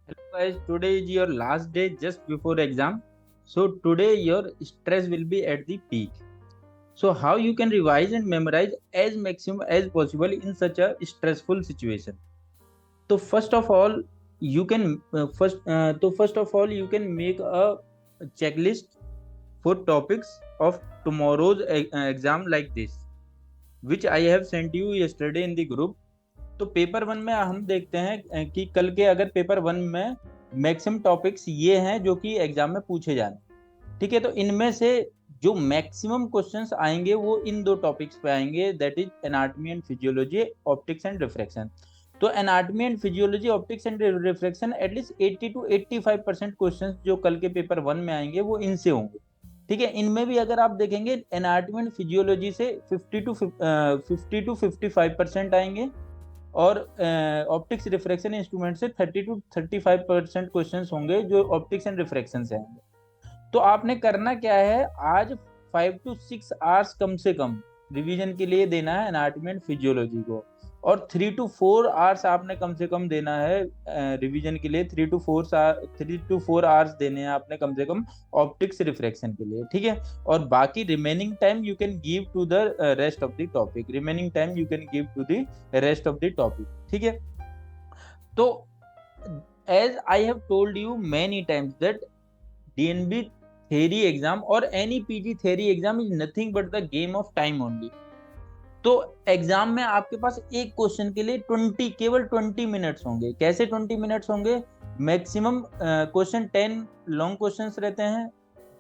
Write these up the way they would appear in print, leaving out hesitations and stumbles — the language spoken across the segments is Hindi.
Hello guys, today is your last day just before exam. So today your stress will be at the peak. So how you can revise and memorize as maximum as possible in such a stressful situation. So first of all, you can first of all you can make a checklist for topics of tomorrow's exam like this, which I have sent you yesterday in the group. तो पेपर वन में हम देखते हैं कि कल के अगर पेपर वन में मैक्सिमम टॉपिक्स ये हैं जो कि एग्जाम में पूछे जाने। ठीक है, तो इनमें से जो मैक्सिमम क्वेश्चंस आएंगे वो इन दो टॉपिक्स पे आएंगे, that is anatomy and physiology, optics and refraction. तो anatomy and physiology, optics and refraction at least 80 to 85% questions जो कल के पेपर वन में आएंगे वो इनसे होंगे। ठीक है, इनमें भी अगर आप देखेंगे एनाटॉमी एंड फिजियोलॉजी से 50 to 55% आएंगे, और ऑप्टिक्स रिफ्रैक्शन इंस्ट्रूमेंट से 30 to 35% क्वेश्चन होंगे जो ऑप्टिक्स एंड रिफ्रैक्शन से आएंगे। तो आपने करना क्या है, आज 5 to 6 आवर्स कम से कम रिवीजन के लिए देना है एनाटॉमी एंड फिजियोलॉजी को, और 3 to 4 आवर्स आपने कम से कम देना है रिवीजन के लिए। 3 to 4 आवर्स देने हैं आपने कम से कम ऑप्टिक्स रिफ्रैक्शन के लिए। ठीक है, और बाकी remaining time you can give to the rest of the topic. Remaining time you can give to the rest of the topic. ठीक है, तो as I have told you many times that DNB theory exam or any PG theory exam is nothing but the game of time only। तो एग्जाम में आपके पास एक क्वेश्चन के लिए केवल 20 मिनट्स होंगे। कैसे 20 मिनट्स होंगे? मैक्सिमम क्वेश्चन 10 लॉन्ग क्वेश्चंस रहते हैं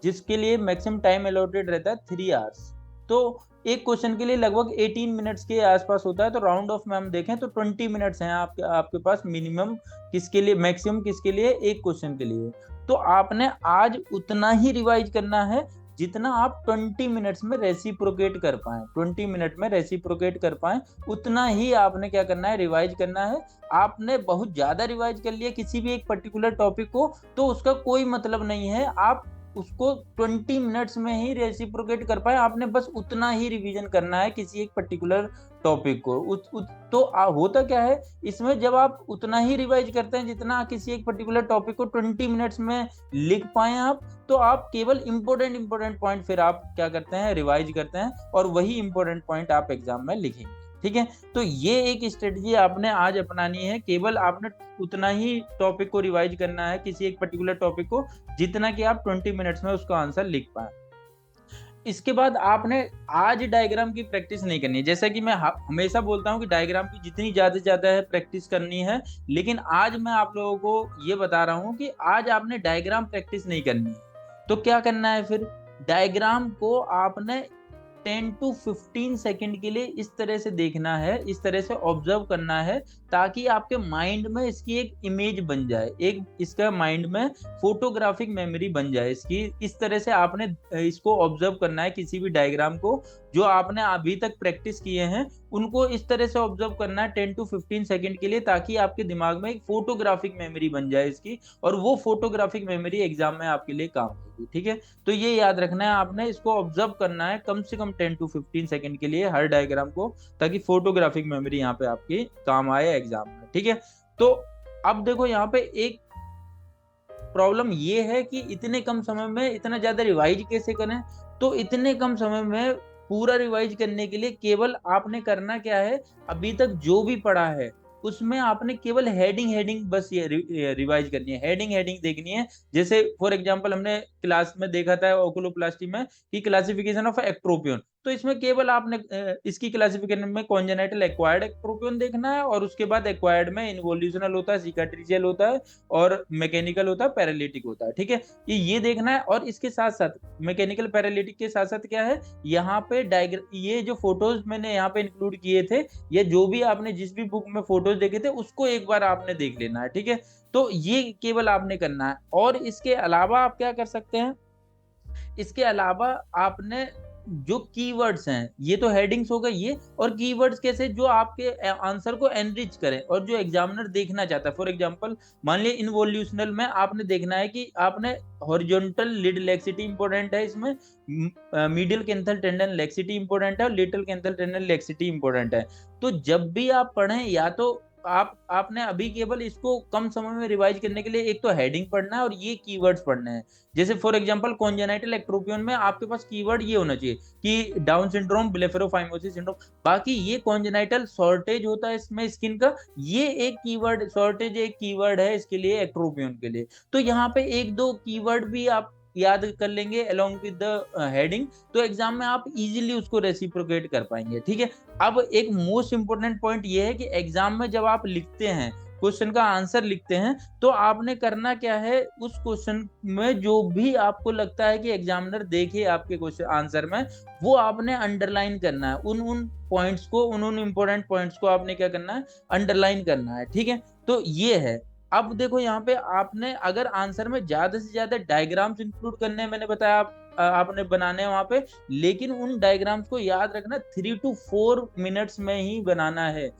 जिसके लिए मैक्सिमम टाइम अलॉटेड रहता है 3 आवर्स। तो एक क्वेश्चन के लिए लगभग 18 मिनट्स के आसपास होता है। तो राउंड ऑफ में हम देखें तो 20 मिनट्स हैं आपके पास मिनिमम, किसके लिए मैक्सिमम, किसके लिए, एक क्वेश्चन के लिए। तो आपने आज उतना ही रिवाइज करना है जितना आप 20 मिनट्स में रेसिप्रोकेट कर पाए, 20 मिनट में रेसिप्रोकेट कर पाए, उतना ही आपने क्या करना है, रिवाइज करना है। आपने बहुत ज्यादा रिवाइज कर लिया किसी भी एक पर्टिकुलर टॉपिक को तो उसका कोई मतलब नहीं है, आप उसको 20 मिनट्स में ही रेसिप्रोकेट कर पाए। आपने बस उतना ही रिवीजन करना है किसी एक पर्टिकुलर टॉपिक को। तो होता क्या है इसमें, जब आप उतना ही रिवाइज करते हैं जितना किसी एक पर्टिकुलर टॉपिक को 20 मिनट्स में लिख पाए आप, तो आप केवल इंपॉर्टेंट पॉइंट फिर आप क्या करते हैं, रिवाइज करते हैं, और वही इंपॉर्टेंट पॉइंट आप एग्जाम में लिखेंगे। ठीक है, तो ये एक स्ट्रेटजी आपने आज अपनानी है। केवल आपने उतना ही टॉपिक को रिवाइज करना है, किसी एक पर्टिकुलर टॉपिक को, जितना कि आप 20 मिनट्स में उसका आंसर लिख पाए। इसके बाद आपने आज डायग्राम की प्रैक्टिस नहीं करनी है। जैसा कि मैं हमेशा बोलता हूं कि डायग्राम की जितनी ज्यादा है प्रैक्टिस करनी है, लेकिन आज मैं आप लोगों को ये बता रहा हूं कि आज आपने डायग्राम प्रैक्टिस नहीं करनी है। तो क्या करना है फिर, डायग्राम को आपने 10 to 15 सेकंड के लिए इस तरह से देखना है, इस तरह से ऑब्जर्व करना है, ताकि आपके माइंड में इसकी एक इमेज बन जाए, एक इसका माइंड में फोटोग्राफिक मेमोरी बन जाए इसकी। इस तरह से आपने इसको ऑब्जर्व करना है, किसी भी डायग्राम को जो आपने अभी तक प्रैक्टिस किए हैं उनको इस तरह से ऑब्जर्व करना है 10 to 15 सेकंड के लिए, ताकि आपके दिमाग में एक फोटोग्राफिक मेमोरी बन जाए इसकी, और वो फोटोग्राफिक मेमोरी एग्जाम में आपके लिए काम आएगी। ठीक है, तो ये याद रखना है, आपने इसको ऑब्जर्व करना है कम से कम 10 to 15 सेकंड के लिए हर डायग्राम को, ताकि फोटोग्राफिक मेमोरी यहाँ पे आपकी काम आए एग्जाम में। ठीक है, तो अब देखो यहाँ पे एक प्रॉब्लम ये है कि इतने कम समय में इतना ज्यादा रिवाइज कैसे करें। तो इतने कम समय में पूरा रिवाइज करने के लिए केवल आपने करना क्या है, अभी तक जो भी पढ़ा है उसमें आपने केवल हेडिंग हेडिंग बस ये रिवाइज करनी है, हेडिंग हेडिंग देखनी है। जैसे फॉर एग्जांपल हमने क्लास में देखा था ओकुलोप्लास्टी में कि क्लासिफिकेशन ऑफ एक्ट्रोपियन, तो इसमें केवल आपने इसकी क्लासिफिकेशन में कॉन्जेनाइटल एक्वायर्ड एक्ट्रोपियन देखना है, और उसके बाद एक्वायर्ड में इन्वोल्यूशनल होता है, सिकाट्रिशियल होता है, और मैकेनिकल होता है, पैरालिटिक होता है। ठीक है, ये देखना है। और इसके साथ साथ मैकेनिकल पैरालिटिक के साथ साथ क्या है, यहाँ पे ये जो फोटोज मैंने यहाँ पे इंक्लूड किए थे, या जो भी आपने जिस भी बुक में फोटोज देखे थे उसको एक बार आपने देख लेना है। ठीक है, तो ये केवल आपने करना है। और इसके अलावा आप क्या कर सकते हैं, इसके अलावा आपने जो कीवर्ड्स हैं, ये तो हेडिंग्स हो गई ये, और कीवर्ड्स कैसे, जो आपके आंसर को एनरिच करें और जो एग्जामिनर देखना चाहता है। फॉर एग्जांपल मान लिया इनवोल्यूशनल में आपने देखना है कि आपने हॉरिजॉन्टल लिड लेक्सिटी इंपॉर्टेंट है इसमें, मीडियल कैंथल टेंडन लेक्सिटी इंपॉर्टेंट है, और लेटरल कैंथल टेंडन लेक्सिटी इंपॉर्टेंट है। तो जब भी आप पढ़ें, या तो आपने अभी केवल इसको कम समय में रिवाइज करने के लिए एक तो हेडिंग पढ़ना है और ये कीवर्ड्स पढ़ने हैं। जैसे फॉर एग्जांपल कॉन्जेनाइटल एक्ट्रोपियन में आपके पास कीवर्ड ये होना चाहिए कि डाउन सिंड्रोम, ब्लेफरोफाइमोसिस सिंड्रोम। बाकी ये कॉन्जेनाइटल शॉर्टेज होता है इसमें स्किन का, ये एक कीवर्ड, शॉर्टेज एक कीवर्ड है इसके लिए, एक्ट्रोपियन के लिए। तो यहाँ पे एक दो कीवर्ड भी आप याद कर लेंगे अलोंग विद द हेडिंग, तो एग्जाम में आप इजीली उसको रेसिप्रोकेट कर पाएंगे। ठीक है, अब एक मोस्ट इंपोर्टेंट पॉइंट ये है कि एग्जाम में जब आप लिखते हैं, क्वेश्चन का आंसर लिखते हैं, तो आपने करना क्या है, उस क्वेश्चन में जो भी आपको लगता है कि एग्जामिनर देखे आपके क्वेश्चन आंसर में, वो आपने अंडरलाइन करना है। उन उन पॉइंट्स को, उन इंपॉर्टेंट पॉइंट्स को आपने क्या करना है, अंडरलाइन करना है। ठीक है, तो ये है। अब देखो यहाँ पे आपने अगर आंसर में ज्यादा से ज्यादा डायग्राम्स इंक्लूड करने हैं, मैंने बताया आपने बनाने हैं वहां पे, लेकिन उन डायग्राम्स को याद रखना 3 to 4 मिनट्स में ही बनाना है,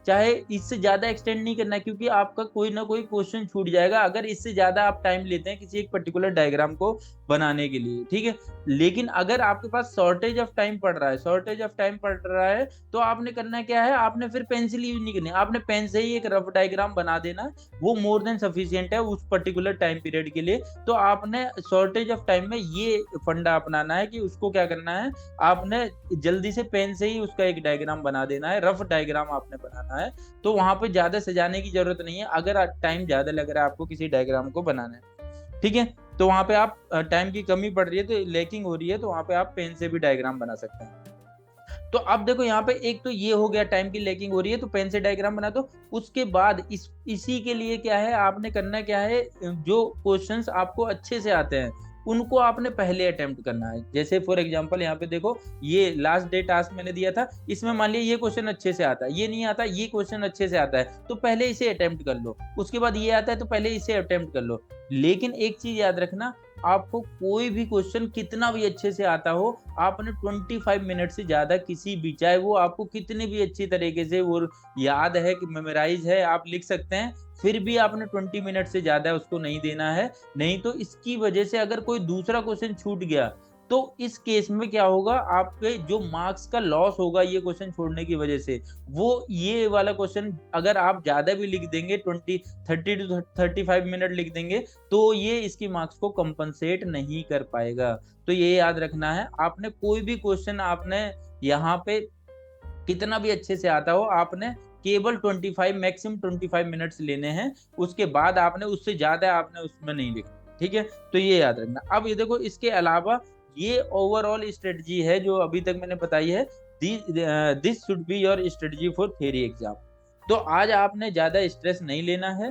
चाहे इससे ज्यादा एक्सटेंड नहीं करना है, क्योंकि आपका कोई ना कोई क्वेश्चन छूट जाएगा अगर इससे ज्यादा आप टाइम लेते हैं किसी एक पर्टिकुलर डायग्राम को बनाने के लिए। ठीक है, लेकिन अगर आपके पास शॉर्टेज ऑफ टाइम पड़ रहा है, शॉर्टेज ऑफ टाइम पड़ रहा है, तो आपने करना क्या है, आपने फिर पेंसिल यूज नहीं करनी, आपने पेन से ही एक रफ डायग्राम बना देना, वो मोर देन सफिशियंट है उस पर्टिकुलर टाइम पीरियड के लिए। तो आपने शॉर्टेज ऑफ टाइम में ये फंडा अपनाना है कि उसको क्या करना है, आपने जल्दी से पेन से ही उसका एक डायग्राम बना देना है, रफ डायग्राम आपने बनाना है। तो वहां पे ज्यादा सजाने की जरूरत नहीं है अगर टाइम ज्यादा लग रहा है आपको किसी डायग्राम को बनाने में। ठीक है, तो वहां पे आप टाइम की कमी पड़ रही है, तो लेकिंग हो रही है, तो वहां पे आप पेन से भी डायग्राम बना सकते हैं। तो अब देखो यहाँ पे एक तो ये हो गया, टाइम की लेकिंग हो रही है तो पेन से डायग्राम बना दो। उसके बाद इसी के लिए क्या है, आपने करना क्या है, जो क्वेश्चंस आपको अच्छे से आते हैं उनको आपने पहले अटेम्प्ट करना है। जैसे फॉर एग्जांपल यहाँ पे देखो, ये लास्ट डे टास्क मैंने दिया था, इसमें मान लिया ये क्वेश्चन अच्छे से आता है, ये नहीं आता, ये क्वेश्चन अच्छे से आता है, तो पहले इसे अटेम्प्ट कर लो। उसके बाद ये आता है तो पहले इसे अटेम्प्ट कर लो। लेकिन एक चीज याद रखना, आपको कोई भी क्वेश्चन कितना भी अच्छे से आता हो, आपने 25 मिनट से ज्यादा किसी भी, चाहे वो आपको कितने भी अच्छी तरीके से वो याद है कि मेमोराइज है, आप लिख सकते हैं, फिर भी आपने 20 मिनट से ज्यादा उसको नहीं देना है। नहीं तो इसकी वजह से अगर कोई दूसरा क्वेश्चन छूट गया, तो इस केस में क्या होगा, आपके जो मार्क्स का लॉस होगा ये क्वेश्चन छोड़ने की वजह से, वो ये वाला क्वेश्चन अगर आप ज्यादा भी लिख देंगे, 30 to 35 मिनट लिख देंगे, तो ये इसकी मार्क्स को कंपनसेट नहीं कर पाएगा। तो ये याद रखना है, आपने कोई भी क्वेश्चन, आपने यहाँ पे कितना भी अच्छे से आता हो, आपने केवल 25, मैक्सिमम 25 मिनट्स लेने हैं, उसके बाद आपने उससे ज्यादा आपने उसमें नहीं लिखना। ठीक है, तो ये याद रखना। अब ये देखो, इसके अलावा ये ओवरऑल स्ट्रेटजी है जो अभी तक मैंने बताई है, this should be your strategy for theory exam. तो आज आपने ज्यादा स्ट्रेस नहीं लेना है,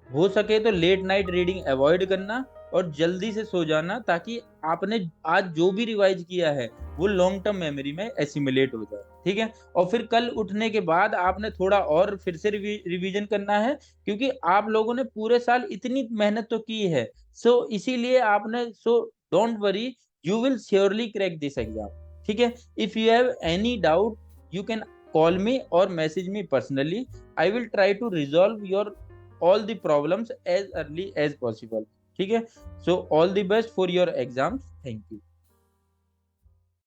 हो सके तो लेट नाइट रीडिंग अवॉइड करना और जल्दी से सो जाना, ताकि आपने आज जो भी रिवाइज किया है वो लॉन्ग टर्म मेमोरी में एसिमुलेट हो जाए। ठीक है, और फिर कल उठने के बाद आपने थोड़ा और फिर से रिवीजन करना है, क्योंकि आप लोगों ने पूरे साल इतनी मेहनत तो की है, सो इसीलिए आपने, so don't worry, you will surely crack this exam. ठीक है, if you have any doubt you can call me और message me personally, I will try to resolve your all the problems as early as possible. ठीक है, so all the best for your exams. Thank you.